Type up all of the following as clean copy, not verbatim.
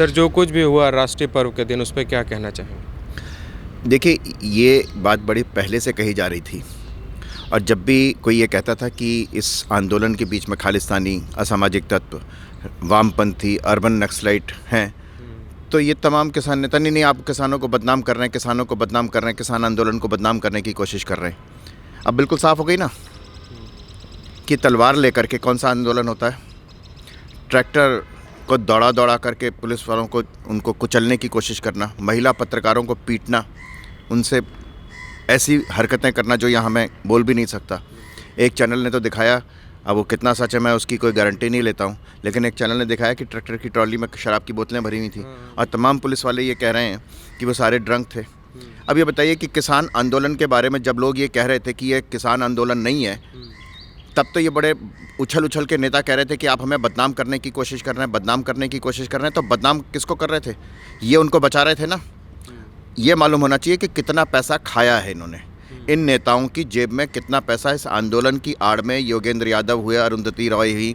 Sir, जो कुछ भी हुआ राष्ट्रीय पर्व के दिन, उस पे क्या कहना चाहेंगे? देखिए, ये बात बड़ी पहले से कही जा रही थी और जब भी कोई ये कहता था कि इस आंदोलन के बीच में खालिस्तानी, असामाजिक तत्व, वामपंथी, अर्बन नक्सलाइट हैं, तो ये तमाम किसान नेता नहीं, आप किसानों को बदनाम कर रहे हैं, किसानों को बदनाम कर रहे हैं, किसान आंदोलन को बदनाम करने की कोशिश कर रहे हैं। अब बिल्कुल साफ़ हो गई ना कि तलवार लेकर के कौन सा आंदोलन होता है। ट्रैक्टर को दौड़ा दौड़ा करके पुलिस वालों को उनको कुचलने की कोशिश करना, महिला पत्रकारों को पीटना, उनसे ऐसी हरकतें करना जो यहाँ मैं बोल भी नहीं सकता। एक चैनल ने तो दिखाया, अब वो कितना सच है मैं उसकी कोई गारंटी नहीं लेता हूँ, लेकिन एक चैनल ने दिखाया कि ट्रैक्टर की ट्रॉली में शराब की बोतलें भरी हुई थी और तमाम पुलिस वाले ये कह रहे हैं कि वो सारे ड्रंक थे। अब ये बताइए कि किसान आंदोलन के बारे में जब लोग ये कह रहे थे कि ये किसान आंदोलन नहीं है, तब तो ये बड़े उछल उछल के नेता कह रहे थे कि आप हमें बदनाम करने की कोशिश कर रहे हैं, बदनाम करने की कोशिश कर रहे हैं। तो बदनाम किसको कर रहे थे? ये उनको बचा रहे थे ना। ये मालूम होना चाहिए कि कितना पैसा खाया है इन्होंने, इन नेताओं की जेब में कितना पैसा इस आंदोलन की आड़ में, योगेंद्र यादव हुए, अरुंधति रॉय हुई,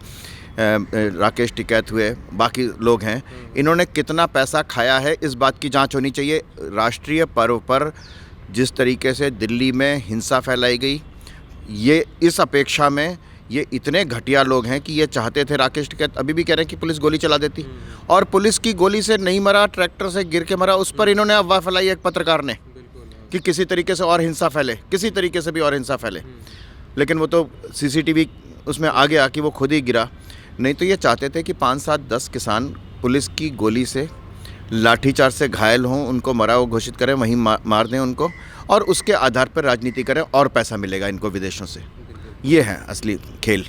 राकेश टिकैत हुए, बाकी लोग हैं, इन्होंने कितना पैसा खाया है, इस बात की जांच होनी चाहिए। राष्ट्रीय पर्व पर जिस तरीके से दिल्ली में हिंसा फैलाई गई, ये इस अपेक्षा में ये इतने घटिया लोग हैं कि ये चाहते थे, राकेश टिकैत अभी भी कह रहे हैं कि पुलिस गोली चला देती, और पुलिस की गोली से नहीं मरा, ट्रैक्टर से गिर के मरा। उस पर इन्होंने अफवाह फैलाई एक पत्रकार ने कि किसी तरीके से और हिंसा फैले, किसी तरीके से भी और हिंसा फैले, लेकिन वो तो सीसीटीवी उसमें आ गया कि वो खुद ही गिरा। नहीं तो ये चाहते थे कि 5, 7, 10 किसान पुलिस की गोली से, लाठीचार्ज से घायल हों, उनको मरा हुआ घोषित करें, वहीं मार दें उनको, और उसके आधार पर राजनीति करें और पैसा मिलेगा इनको विदेशों से। ये है असली खेल।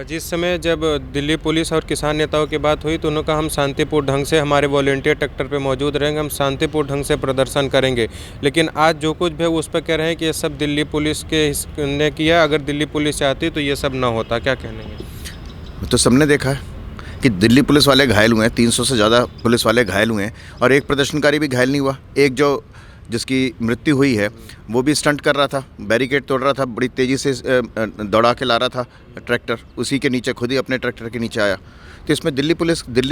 जिस समय जब दिल्ली पुलिस और किसान नेताओं की बात हुई तो उन्होंने कहा हम शांतिपूर्ण ढंग से, हमारे वॉलंटियर ट्रैक्टर पे मौजूद रहेंगे, हम शांतिपूर्ण ढंग से प्रदर्शन करेंगे। लेकिन आज जो कुछ भी है उस पर कह रहे हैं कि ये सब दिल्ली पुलिस ने किया, अगर दिल्ली पुलिस चाहती तो ये सब ना होता। क्या कहने? तो सबने देखा है कि दिल्ली पुलिस वाले घायल हुए हैं, 300 से ज़्यादा पुलिस वाले घायल हुए हैं, और एक प्रदर्शनकारी भी घायल नहीं हुआ। एक जिसकी मृत्यु हुई है वो भी स्टंट कर रहा था, बैरिकेड तोड़ रहा था, बड़ी तेज़ी से दौड़ा के ला रहा था ट्रैक्टर, उसी के नीचे खुद ही अपने ट्रैक्टर के नीचे आया। तो इसमें दिल्ली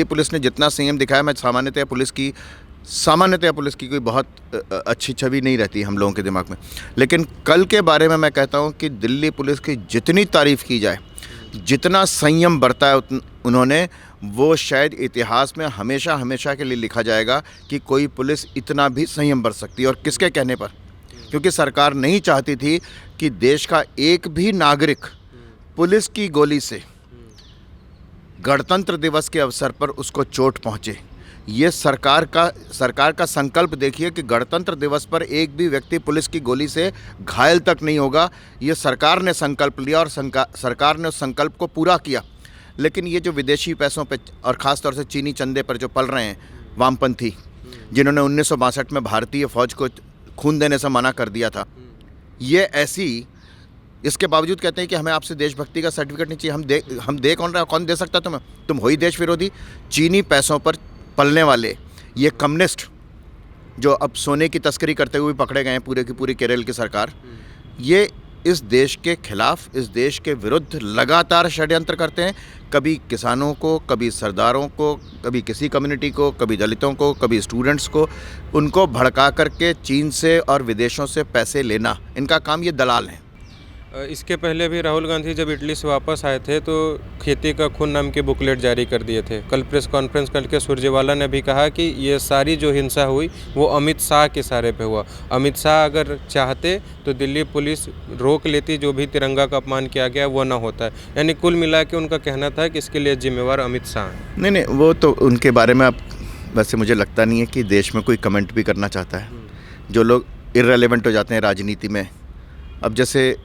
पुलिस ने जितना संयम दिखाया, मैं सामान्यतया पुलिस की कोई बहुत अच्छी छवि नहीं रहती हम लोगों के दिमाग में, लेकिन कल के बारे में मैं कहता हूँ कि दिल्ली पुलिस की जितनी तारीफ़ की जाए, जितना संयम बरता है उन्होंने, वो शायद इतिहास में हमेशा हमेशा के लिए लिखा जाएगा कि कोई पुलिस इतना भी संयम बरत सकती है। और किसके कहने पर? क्योंकि सरकार नहीं चाहती थी कि देश का एक भी नागरिक पुलिस की गोली से गणतंत्र दिवस के अवसर पर उसको चोट पहुंचे। ये सरकार का संकल्प देखिए कि गणतंत्र दिवस पर एक भी व्यक्ति पुलिस की गोली से घायल तक नहीं होगा। ये सरकार ने संकल्प लिया और सरकार ने उस संकल्प को पूरा किया। लेकिन ये जो विदेशी पैसों पे और ख़ास तौर से चीनी चंदे पर जो पल रहे हैं वामपंथी, जिन्होंने 1962 में भारतीय फ़ौज को खून देने से मना कर दिया था, ये इसके बावजूद कहते हैं कि हमें आपसे देशभक्ति का सर्टिफिकेट नहीं चाहिए। हम दे कौन रहा है? कौन दे सकता तुम्हें? तुम हो ही देश विरोधी। चीनी पैसों पर पलने वाले ये कम्युनिस्ट जो अब सोने की तस्करी करते हुए पकड़े गए हैं, पूरे की पूरी केरल की सरकार, ये इस देश के खिलाफ, इस देश के विरुद्ध लगातार षड्यंत्र करते हैं। कभी किसानों को, कभी सरदारों को, कभी किसी कम्युनिटी को, कभी दलितों को, कभी स्टूडेंट्स को, उनको भड़का करके चीन से और विदेशों से पैसे लेना, इनका काम। ये दलाल हैं। इसके पहले भी राहुल गांधी जब इटली से वापस आए थे तो खेती का खून नाम की बुकलेट जारी कर दिए थे। कल प्रेस कॉन्फ्रेंस करके सुरजेवाला ने भी कहा कि ये सारी जो हिंसा हुई वो अमित शाह के इशारे पे हुआ। अमित शाह अगर चाहते तो दिल्ली पुलिस रोक लेती, जो भी तिरंगा का अपमान किया गया वो ना होता है। यानी कुल मिला के उनका कहना था कि इसके लिए जिम्मेवार अमित शाह हैं। नहीं, वो तो उनके बारे में अब वैसे मुझे लगता नहीं है कि देश में कोई कमेंट भी करना चाहता है। जो लोग इर्रेलेवेंट हो जाते हैं राजनीति में, अब जैसे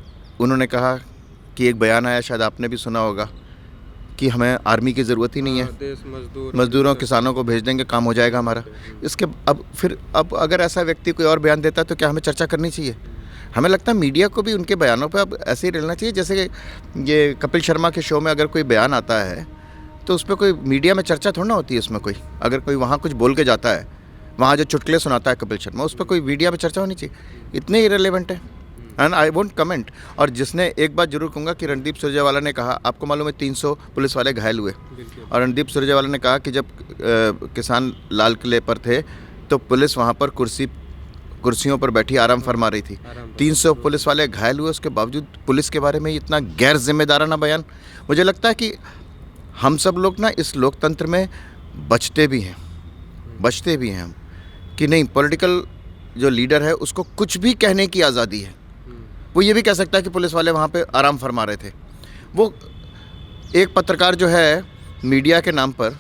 उन्होंने कहा कि एक बयान आया, शायद आपने भी सुना होगा, कि हमें आर्मी की ज़रूरत ही नहीं है, देश मजदूरों किसानों को भेज देंगे, काम हो जाएगा हमारा। इसके अब अगर ऐसा व्यक्ति कोई और बयान देता है तो क्या हमें चर्चा करनी चाहिए? हमें लगता है मीडिया को भी उनके बयानों पर अब ऐसे ही रहना चाहिए। जैसे कि ये कपिल शर्मा के शो में अगर कोई बयान आता है तो उस पर कोई मीडिया में चर्चा थोड़ा ना होती है। उसमें अगर कोई वहाँ कुछ बोल के जाता है, वहाँ जो चुटकुले सुनाता है कपिल शर्मा, उस पर कोई मीडिया में चर्चा होनी चाहिए? इतने इरेलेवेंट है। And I won't comment. और जिसने एक बात जरूर कहूँगा कि रणदीप सुरजेवाला ने कहा, आपको मालूम है 300 पुलिस वाले घायल हुए, और रणदीप सुरजेवाला ने कहा कि जब किसान लाल किले पर थे तो पुलिस वहाँ पर कुर्सियों पर बैठी आराम फरमा रही थी। 300 पुलिस वाले घायल हुए, उसके बावजूद पुलिस के बारे में इतना गैर जिम्मेदाराना बयान। मुझे लगता है कि हम सब लोग ना इस लोकतंत्र में बचते भी हैं हम, कि नहीं, पॉलिटिकल जो लीडर है उसको कुछ भी कहने की आज़ादी है। वो ये भी कह सकता है कि पुलिस वाले वहाँ पे आराम फरमा रहे थे। वो एक पत्रकार जो है मीडिया के नाम पर,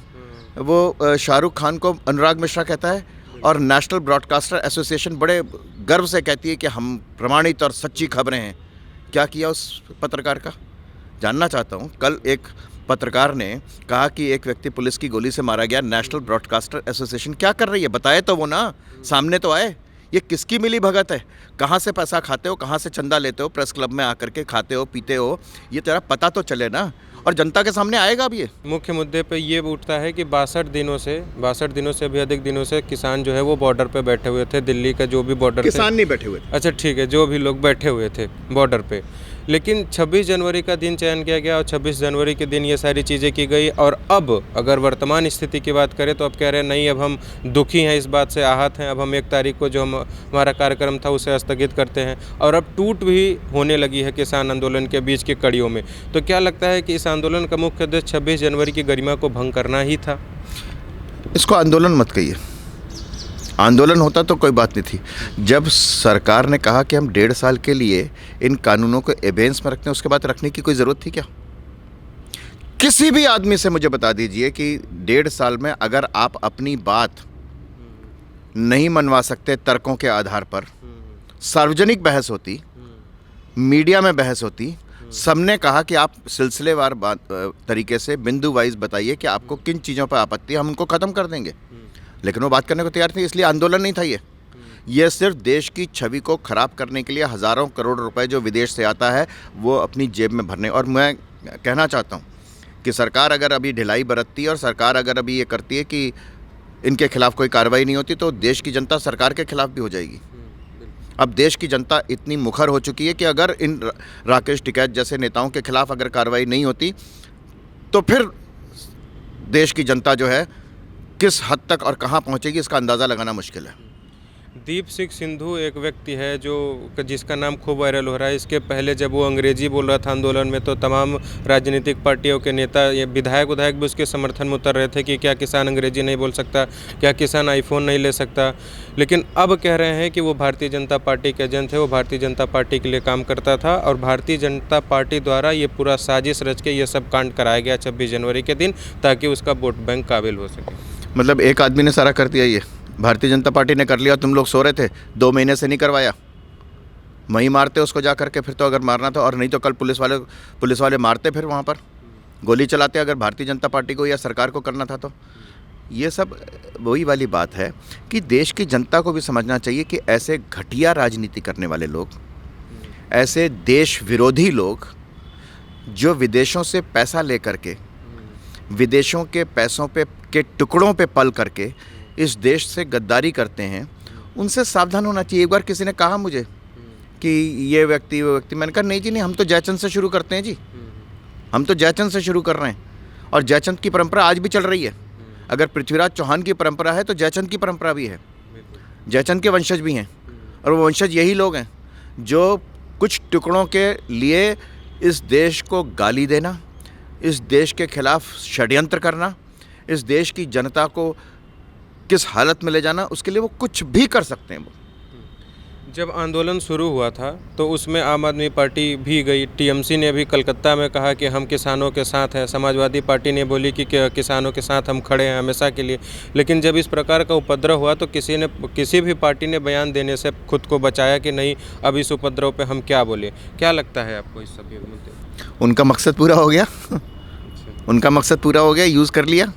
वो शाहरुख खान को अनुराग मिश्रा कहता है, और नेशनल ब्रॉडकास्टर एसोसिएशन बड़े गर्व से कहती है कि हम प्रमाणित और सच्ची खबरें हैं। क्या किया उस पत्रकार का, जानना चाहता हूँ। कल एक पत्रकार ने कहा कि एक व्यक्ति पुलिस की गोली से मारा गया, नेशनल ब्रॉडकास्टर एसोसिएशन क्या कर रही है, बताए तो वो ना, सामने तो आए। ये किसकी मिली भगत है, कहाँ से पैसा खाते हो, कहाँ से चंदा लेते हो, प्रेस क्लब में आकर के खाते हो पीते हो, ये तेरा पता तो चले ना, और जनता के सामने आएगा अब। ये मुख्य मुद्दे पे ये उठता है कि 62 दिनों से भी अधिक दिनों से किसान जो है वो बॉर्डर पे बैठे हुए थे। दिल्ली का जो भी बॉर्डर, किसान नहीं बैठे हुए थे, अच्छा ठीक है, जो भी लोग बैठे हुए थे बॉर्डर पे, लेकिन 26 जनवरी का दिन चयन किया गया और 26 जनवरी के दिन ये सारी चीज़ें की गई। और अब अगर वर्तमान स्थिति की बात करें तो अब कह रहे हैं नहीं, अब हम दुखी हैं, इस बात से आहत हैं, अब हम 1 तारीख को जो हमारा कार्यक्रम था उसे स्थगित करते हैं। और अब टूट भी होने लगी है किसान आंदोलन के बीच की कड़ियों में। तो क्या लगता है कि इस आंदोलन का मुख्य उद्देश्य 26 जनवरी की गरिमा को भंग करना ही था? इसको आंदोलन मत कहिए, आंदोलन होता तो कोई बात नहीं थी। जब सरकार ने कहा कि हम 1.5 साल के लिए इन कानूनों को एबेंस में रखते हैं, उसके बाद रखने की कोई ज़रूरत थी क्या? किसी भी आदमी से मुझे बता दीजिए कि 1.5 साल में अगर आप अपनी बात नहीं मनवा सकते तर्कों के आधार पर, सार्वजनिक बहस होती, मीडिया में बहस होती, सबने कहा कि आप सिलसिलेवार तरीके से बिंदु वाइज बताइए कि आपको किन चीज़ों पर आपत्ति है, हम उनको ख़त्म कर देंगे। लेकिन वो बात करने को तैयार थे, इसलिए आंदोलन नहीं था ये सिर्फ देश की छवि को ख़राब करने के लिए हज़ारों करोड़ रुपए जो विदेश से आता है वो अपनी जेब में भरने। और मैं कहना चाहता हूँ कि सरकार अगर अभी ढिलाई बरतती है और सरकार अगर अभी ये करती है कि इनके खिलाफ कोई कार्रवाई नहीं होती, तो देश की जनता सरकार के खिलाफ भी हो जाएगी। अब देश की जनता इतनी मुखर हो चुकी है कि अगर इन राकेश टिकैत जैसे नेताओं के खिलाफ अगर कार्रवाई नहीं होती तो फिर देश की जनता जो है किस हद तक और कहाँ पहुँचेगी, इसका अंदाज़ा लगाना मुश्किल है। दीप सिंह सिंधु एक व्यक्ति है जिसका नाम खूब वायरल हो रहा है। इसके पहले जब वो अंग्रेजी बोल रहा था आंदोलन में तो तमाम राजनीतिक पार्टियों के नेता, ये विधायक भी उसके समर्थन में उतर रहे थे कि क्या किसान अंग्रेजी नहीं बोल सकता, क्या किसान आईफोन नहीं ले सकता। लेकिन अब कह रहे हैं कि वो भारतीय जनता पार्टी के एजेंट थे, वो भारतीय जनता पार्टी के लिए काम करता था और भारतीय जनता पार्टी द्वारा ये पूरा साजिश रच के ये सब कांड कराया गया 26 जनवरी के दिन, ताकि उसका वोट बैंक काबिल हो सके। मतलब एक आदमी ने सारा कर दिया, ये भारतीय जनता पार्टी ने कर लिया, तुम लोग सो रहे थे, 2 महीने से नहीं करवाया, वहीं मारते उसको जा करके फिर तो, अगर मारना था। और नहीं तो कल पुलिस वाले मारते, फिर वहाँ पर गोली चलाते अगर भारतीय जनता पार्टी को या सरकार को करना था तो। ये सब वही वाली बात है कि देश की जनता को भी समझना चाहिए कि ऐसे घटिया राजनीति करने वाले लोग, ऐसे देश विरोधी लोग जो विदेशों से पैसा ले करके, विदेशों के पैसों पे के टुकड़ों पे पल करके इस देश से गद्दारी करते हैं, उनसे सावधान होना चाहिए। एक बार किसी ने कहा मुझे कि ये व्यक्ति वो व्यक्ति, मैंने कहा नहीं जी नहीं, हम तो जयचंद से शुरू करते हैं जी, हम तो जयचंद से शुरू कर रहे हैं और जयचंद की परंपरा आज भी चल रही है। अगर पृथ्वीराज चौहान की परंपरा है तो जयचंद की परंपरा भी है, जयचंद के वंशज भी हैं, और वो वंशज यही लोग हैं जो कुछ टुकड़ों के लिए इस देश को गाली देना, इस देश के खिलाफ षड्यंत्र करना, इस देश की जनता को किस हालत में ले जाना, उसके लिए वो कुछ भी कर सकते हैं। वो जब आंदोलन शुरू हुआ था तो उसमें आम आदमी पार्टी भी गई, टीएमसी ने भी कलकत्ता में कहा कि हम किसानों के साथ हैं, समाजवादी पार्टी ने बोली कि किसानों के साथ हम खड़े हैं हमेशा के लिए। लेकिन जब इस प्रकार का उपद्रव हुआ तो किसी भी पार्टी ने बयान देने से खुद को बचाया कि नहीं, अब इस उपद्रव पे हम क्या बोले। क्या लगता है आपको इस सभी मुद्दे? उनका मकसद पूरा हो गया उनका मकसद पूरा हो गया, यूज़ कर लिया।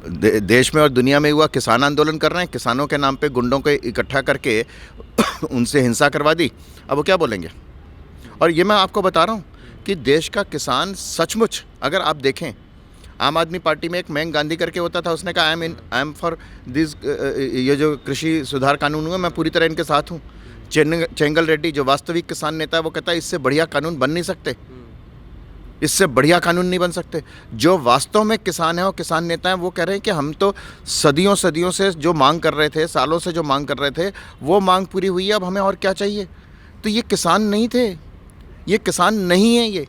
देश में और दुनिया में हुआ किसान आंदोलन कर रहे हैं, किसानों के नाम पे गुंडों को इकट्ठा करके उनसे हिंसा करवा दी, अब वो क्या बोलेंगे। और ये मैं आपको बता रहा हूँ कि देश का किसान सचमुच, अगर आप देखें, आम आदमी पार्टी में एक मेंग गांधी करके होता था, उसने कहा आई एम फॉर दिस, ये जो कृषि सुधार कानून हुए मैं पूरी तरह इनके साथ हूँ। चेंगल रेड्डी जो वास्तविक किसान नेता है वो कहता है इससे बढ़िया कानून बन नहीं सकते, इससे बढ़िया कानून नहीं बन सकते। जो वास्तव में किसान है और किसान नेता हैं वो कह रहे हैं कि हम तो सदियों सदियों से जो मांग कर रहे थे, सालों से जो मांग कर रहे थे, वो मांग पूरी हुई है, अब हमें और क्या चाहिए। तो ये किसान नहीं थे, ये किसान नहीं है, ये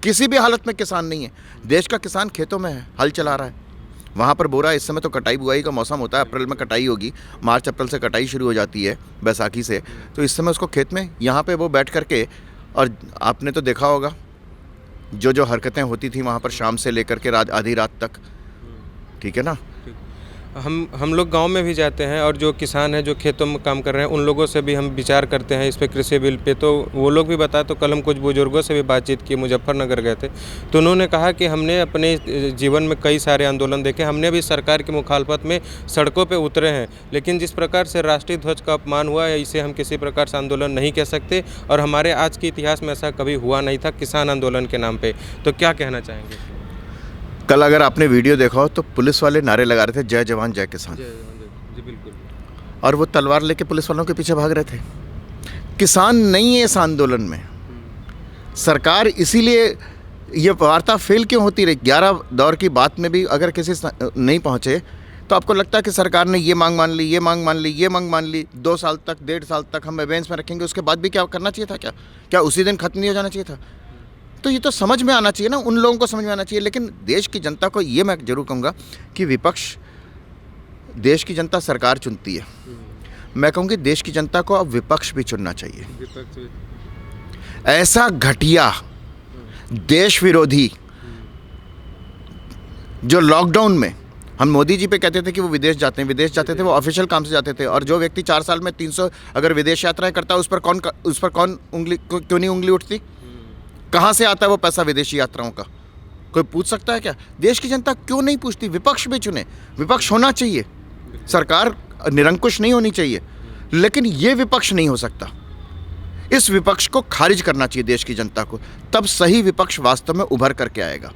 किसी भी हालत में किसान नहीं है। देश का किसान खेतों में है, हल चला रहा है। वहाँ पर बोरा, इस समय तो कटाई बुआई का मौसम होता है, अप्रैल में कटाई होगी, मार्च अप्रैल से कटाई शुरू हो जाती है बैसाखी से। तो इस समय उसको खेत में, यहाँ पे वो बैठ करके, और आपने तो देखा होगा जो हरकतें होती थी वहाँ पर शाम से लेकर के रात, आधी रात तक, ठीक है ना। हम लोग गांव में भी जाते हैं और जो किसान हैं जो खेतों में काम कर रहे हैं उन लोगों से भी हम विचार करते हैं इस पे, कृषि बिल पे। तो वो लोग भी बताए, तो कल हम कुछ बुजुर्गों से भी बातचीत की, मुजफ्फरनगर गए थे, तो उन्होंने कहा कि हमने अपने जीवन में कई सारे आंदोलन देखे, हमने भी सरकार की मुखालफत में सड़कों पे उतरे हैं, लेकिन जिस प्रकार से राष्ट्रीय ध्वज का अपमान हुआ है, इसे हम किसी प्रकार से आंदोलन नहीं कह सकते, और हमारे आज के इतिहास में ऐसा कभी हुआ नहीं था किसान आंदोलन के नाम पर। तो क्या कहना चाहेंगे? कल अगर आपने वीडियो देखा हो तो पुलिस वाले नारे लगा रहे थे, जय जवान जय किसान, जी बिल्कुल, और वो तलवार लेके पुलिस वालों के पीछे भाग रहे थे। किसान नहीं है इस आंदोलन में। सरकार इसीलिए ये वार्ता फेल क्यों होती रही? 11 दौर की बात में भी अगर किसी नहीं पहुँचे तो आपको लगता है कि सरकार ने ये मांग मान ली, ये मांग मान ली, ये मांग मान ली, 2 साल तक, 1.5 साल तक हम एवेंस में रखेंगे, उसके बाद भी क्या करना चाहिए था? क्या उसी दिन खत्म नहीं हो जाना चाहिए था? तो ये तो समझ में आना चाहिए ना, उन लोगों को समझ में आना चाहिए। लेकिन देश की जनता को ये मैं जरूर कहूँगा कि विपक्ष, देश की जनता सरकार चुनती है, मैं कहूँगी देश की जनता को अब विपक्ष भी चुनना चाहिए। ऐसा घटिया, देश विरोधी, जो लॉकडाउन में हम मोदी जी पे कहते थे कि वो विदेश जाते थे, वो ऑफिशियल काम से जाते थे, और जो व्यक्ति 4 साल में 300 अगर विदेश यात्राएं करता है, उस पर कौन उंगली, क्यों नहीं उंगली उठती? कहाँ से आता है वो पैसा विदेशी यात्राओं का? कोई पूछ सकता है क्या? देश की जनता क्यों नहीं पूछती? विपक्ष भी चुने, विपक्ष होना चाहिए, सरकार निरंकुश नहीं होनी चाहिए, लेकिन ये विपक्ष नहीं हो सकता। इस विपक्ष को खारिज करना चाहिए देश की जनता को, तब सही विपक्ष वास्तव में उभर करके आएगा।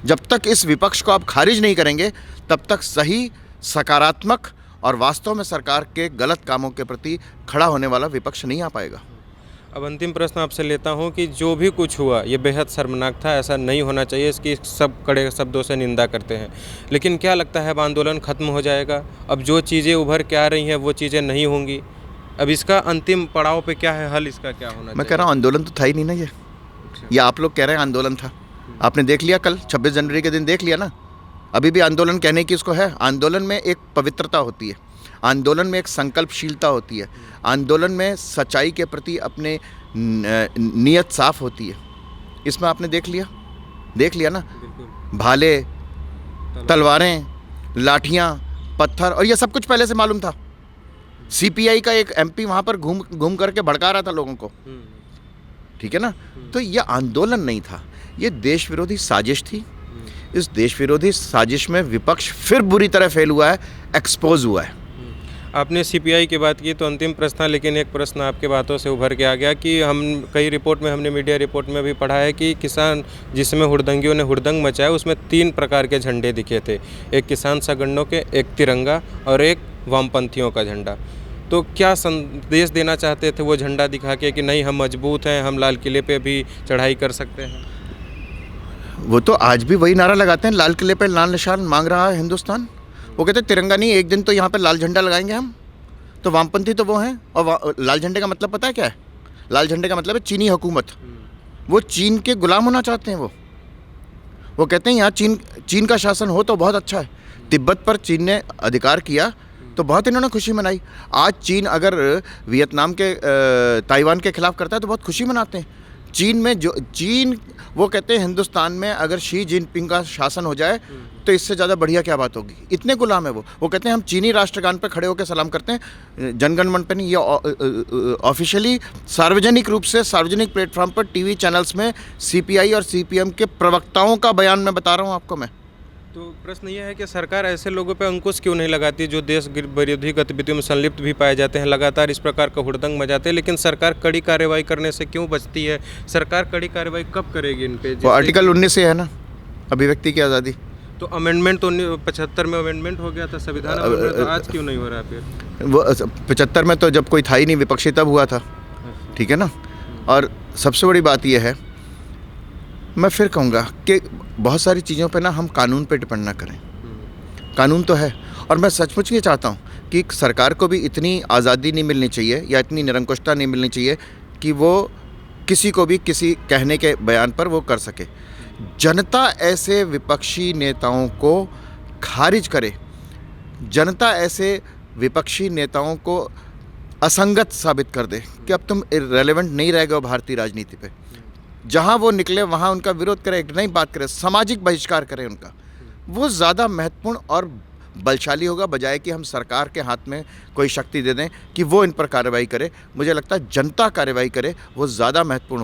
जब तक इस विपक्ष को आप खारिज नहीं करेंगे, तब तक सही, सकारात्मक और वास्तव में सरकार के गलत कामों के प्रति खड़ा होने वाला विपक्ष नहीं आ पाएगा। अब अंतिम प्रश्न आपसे लेता हूं कि जो भी कुछ हुआ ये बेहद शर्मनाक था, ऐसा नहीं होना चाहिए, इसकी सब कड़े शब्दों से निंदा करते हैं। लेकिन क्या लगता है अब आंदोलन ख़त्म हो जाएगा? अब जो चीज़ें उभर के आ रही हैं वो चीज़ें नहीं होंगी? अब इसका अंतिम पड़ाव पे क्या है, हल इसका क्या होना चाहिए? मैं कह रहा हूँ आंदोलन तो था ही नहीं ना ये आप लोग कह रहे हैं आंदोलन था। आपने देख लिया, कल 26 जनवरी के दिन देख लिया ना। अभी भी आंदोलन कहने की इसको है? आंदोलन में एक पवित्रता होती है, आंदोलन में एक संकल्पशीलता होती है, आंदोलन में सच्चाई के प्रति अपने नीयत साफ होती है। इसमें आपने देख लिया ना, भाले, तलवारें, लाठियाँ, पत्थर, और ये सब कुछ पहले से मालूम था। सीपीआई का एक एमपी वहाँ पर घूम करके भड़का रहा था लोगों को, ठीक है ना। तो ये आंदोलन नहीं था, ये देश विरोधी साजिश थी। इस देश विरोधी साजिश में विपक्ष फिर बुरी तरह फेल हुआ है, एक्सपोज हुआ है। आपने सीपीआई की बात की तो अंतिम प्रश्न था, लेकिन एक प्रश्न आपके बातों से उभर के आ गया कि हम कई रिपोर्ट में, हमने मीडिया रिपोर्ट में भी पढ़ा है कि किसान जिसमें हुड़दंगियों ने हुड़दंग मचाया, उसमें 3 प्रकार के झंडे दिखे थे, एक किसान सगण्डों के, एक तिरंगा और एक वामपंथियों का झंडा। तो क्या संदेश देना चाहते थे वो झंडा दिखा के कि नहीं हम मजबूत हैं, हम लाल किले पे भी चढ़ाई कर सकते हैं? वो तो आज भी वही नारा लगाते हैं, लाल किले पे लाल निशान मांग रहा है हिंदुस्तान। वो कहते हैं तिरंगा नहीं, एक दिन तो यहाँ पे लाल झंडा लगाएंगे हम। तो वामपंथी तो वो हैं, और लाल झंडे का मतलब पता है क्या है? लाल झंडे का मतलब है चीनी हुकूमत। वो चीन के गुलाम होना चाहते हैं। वो कहते हैं यहाँ चीन का शासन हो तो बहुत अच्छा है। तिब्बत पर चीन ने अधिकार किया तो बहुत इन्होंने खुशी मनाई। आज चीन अगर वियतनाम के, ताइवान के खिलाफ करता है तो बहुत खुशी मनाते हैं। चीन वो कहते हैं हिंदुस्तान में अगर शी जिनपिंग का शासन हो जाए तो इससे ज़्यादा बढ़िया क्या बात होगी। इतने गुलाम है वो कहते हैं हम चीनी राष्ट्रगान पर खड़े होकर सलाम करते हैं, जनगण मन पर नहीं। ये ऑफिशियली सार्वजनिक रूप से सार्वजनिक प्लेटफॉर्म पर टीवी चैनल्स में सीपीआई और सीपीएम के प्रवक्ताओं का बयान मैं बता रहा हूँ आपको मैं। तो प्रश्न यह है कि सरकार ऐसे लोगों पर अंकुश क्यों नहीं लगाती जो देश विरोधी गतिविधियों में संलिप्त भी पाए जाते हैं, लगातार इस प्रकार का हुड़दंग मचाते हैं, लेकिन सरकार कड़ी कार्रवाई करने से क्यों बचती है? सरकार कड़ी कार्रवाई कब करेगी इन पे? वो आर्टिकल 19 से है ना, अभिव्यक्ति की आज़ादी। तो अमेंडमेंट तो 75 में अमेंडमेंट हो गया था संविधान, तो आज क्यों नहीं हो रहा है फिर? वो 75 में तो जब कोई था ही नहीं, विपक्षी तब हुआ था, ठीक है ना। और सबसे बड़ी बात यह है, मैं फिर कहूँगा कि बहुत सारी चीज़ों पे ना हम कानून पे डिपेंड ना करें। कानून तो है, और मैं सचमुच ये चाहता हूँ कि सरकार को भी इतनी आज़ादी नहीं मिलनी चाहिए या इतनी निरंकुशता नहीं मिलनी चाहिए कि वो किसी को भी किसी कहने के बयान पर वो कर सके। जनता ऐसे विपक्षी नेताओं को खारिज करे, जनता ऐसे विपक्षी नेताओं को असंगत साबित कर दे कि अब तुम इररिलेवेंट नहीं रह गए भारतीय राजनीति पे। जहाँ वो निकले वहाँ उनका विरोध करें, एक नई बात करें, सामाजिक बहिष्कार करें उनका, वो ज़्यादा महत्वपूर्ण और बलशाली होगा, बजाय कि हम सरकार के हाथ में कोई शक्ति दे दें कि वो इन पर कार्रवाई करे। मुझे लगता है जनता कार्रवाई करे, वो ज़्यादा महत्वपूर्ण